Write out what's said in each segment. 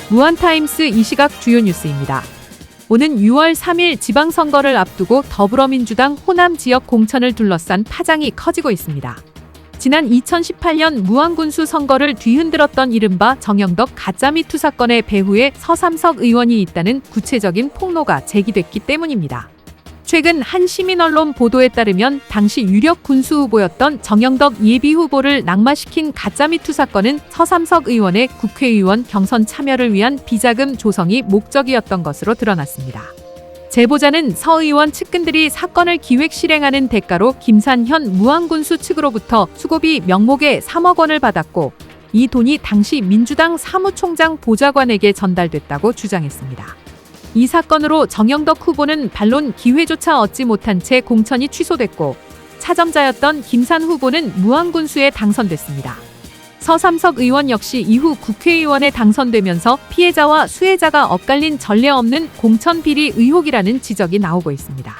무한타임스 이 시각 주요 뉴스입니다. 오는 6월 3일 지방선거를 앞두고 더불어민주당 호남 지역 공천을 둘러싼 파장이 커지고 있습니다. 지난 2018년 무안군수 선거를 뒤흔들었던 이른바 정영덕 가짜미투 사건의 배후에 서삼석 의원이 있다는 구체적인 폭로가 제기됐기 때문입니다. 최근 한 시민언론 보도에 따르면 당시 유력 군수 후보였던 정영덕 예비후보를 낙마시킨 가짜미투 사건은 서삼석 의원의 국회의원 경선 참여를 위한 비자금 조성이 목적이었던 것으로 드러났습니다. 제보자는 서 의원 측근들이 사건을 기획 실행하는 대가로 김산현 무안군수 측으로부터 수고비 명목의 3억 원을 받았고 이 돈이 당시 민주당 사무총장 보좌관에게 전달됐다고 주장했습니다. 이 사건으로 정영덕 후보는 반론 기회조차 얻지 못한 채 공천이 취소됐고 차점자였던 김산 후보는 무안군수에 당선됐습니다. 서삼석 의원 역시 이후 국회의원에 당선되면서 피해자와 수혜자가 엇갈린 전례 없는 공천 비리 의혹이라는 지적이 나오고 있습니다.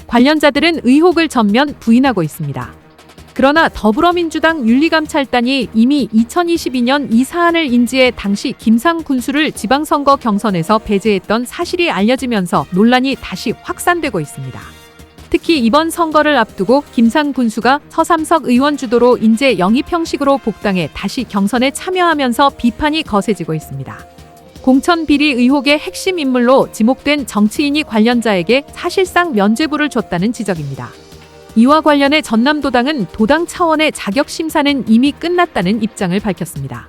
관련자들은 의혹을 전면 부인하고 있습니다. 그러나 더불어민주당 윤리감찰단이 이미 2022년 이 사안을 인지해 당시 김상 군수를 지방선거 경선에서 배제했던 사실이 알려지면서 논란이 다시 확산되고 있습니다. 특히 이번 선거를 앞두고 김상 군수가 서삼석 의원 주도로 인재 영입 형식으로 복당해 다시 경선에 참여하면서 비판이 거세지고 있습니다. 공천 비리 의혹의 핵심 인물로 지목된 정치인이 관련자에게 사실상 면죄부를 줬다는 지적입니다. 이와 관련해 전남도당은 도당 차원의 자격 심사는 이미 끝났다는 입장을 밝혔습니다.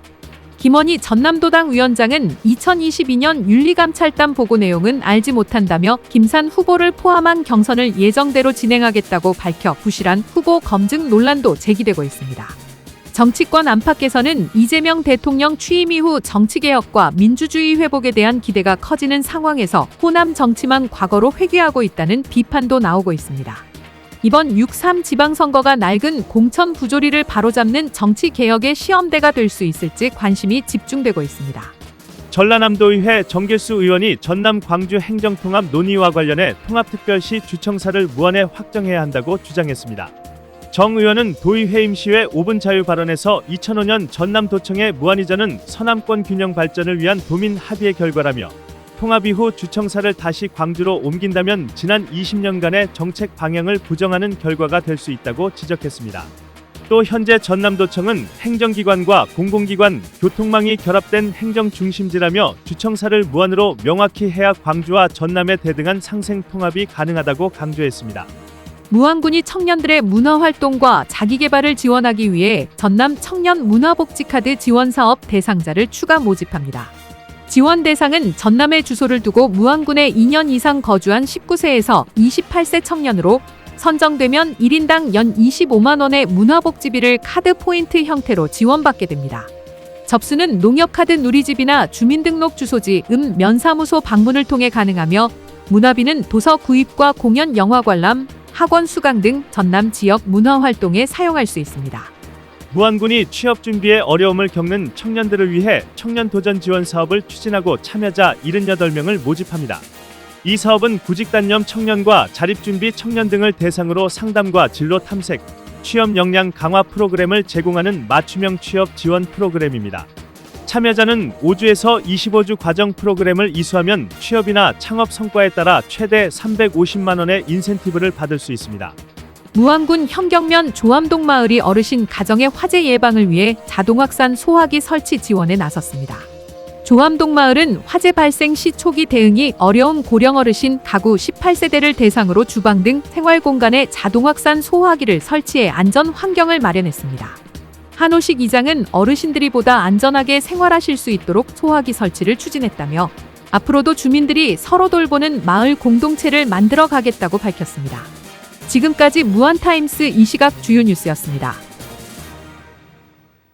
김원희 전남도당 위원장은 2022년 윤리감찰단 보고 내용은 알지 못한다며 김산 후보를 포함한 경선을 예정대로 진행하겠다고 밝혀 부실한 후보 검증 논란도 제기되고 있습니다. 정치권 안팎에서는 이재명 대통령 취임 이후 정치개혁과 민주주의 회복에 대한 기대가 커지는 상황에서 호남 정치만 과거로 회귀하고 있다는 비판도 나오고 있습니다. 이번 6.3 지방선거가 낡은 공천 부조리를 바로잡는 정치개혁의 시험대가 될 수 있을지 관심이 집중되고 있습니다. 전라남도의회 정길수 의원이 전남 광주 행정통합 논의와 관련해 통합특별시 주청사를 무한에 확정해야 한다고 주장했습니다. 정 의원은 도의회 임시회 5분 자유 발언에서 2005년 전남도청의 무한이전은 서남권 균형 발전을 위한 도민 합의의 결과라며 통합 이후 주청사를 다시 광주로 옮긴다면 지난 20년간의 정책 방향을 부정하는 결과가 될 수 있다고 지적했습니다. 또 현재 전남도청은 행정기관과 공공기관, 교통망이 결합된 행정중심지라며 주청사를 무한으로 명확히 해야 광주와 전남의 대등한 상생 통합이 가능하다고 강조했습니다. 무안군이 청년들의 문화활동과 자기개발을 지원하기 위해 전남 청년 문화복지카드 지원사업 대상자를 추가 모집합니다. 지원 대상은 전남에 주소를 두고 무안군에 2년 이상 거주한 19세에서 28세 청년으로 선정되면 1인당 연 25만 원의 문화복지비를 카드 포인트 형태로 지원받게 됩니다. 접수는 농협카드 누리집이나 주민등록 주소지 면사무소 방문을 통해 가능하며 문화비는 도서 구입과 공연 영화 관람, 학원 수강 등 전남 지역 문화활동에 사용할 수 있습니다. 무안군이 취업 준비에 어려움을 겪는 청년들을 위해 청년 도전 지원 사업을 추진하고 참여자 78명을 모집합니다. 이 사업은 구직단념 청년과 자립준비 청년 등을 대상으로 상담과 진로 탐색, 취업 역량 강화 프로그램을 제공하는 맞춤형 취업 지원 프로그램입니다. 참여자는 5주에서 25주 과정 프로그램을 이수하면 취업이나 창업 성과에 따라 최대 350만 원의 인센티브를 받을 수 있습니다. 무안군 현경면 조암동 마을이 어르신 가정의 화재 예방을 위해 자동확산 소화기 설치 지원에 나섰습니다. 조암동 마을은 화재 발생 시 초기 대응이 어려운 고령 어르신 가구 18세대를 대상으로 주방 등 생활 공간에 자동확산 소화기를 설치해 안전 환경을 마련했습니다. 한호식 이장은 어르신들이 보다 안전하게 생활하실 수 있도록 소화기 설치를 추진했다며 앞으로도 주민들이 서로 돌보는 마을 공동체를 만들어 가겠다고 밝혔습니다. 지금까지 무한타임스 이 시각 주요 뉴스였습니다.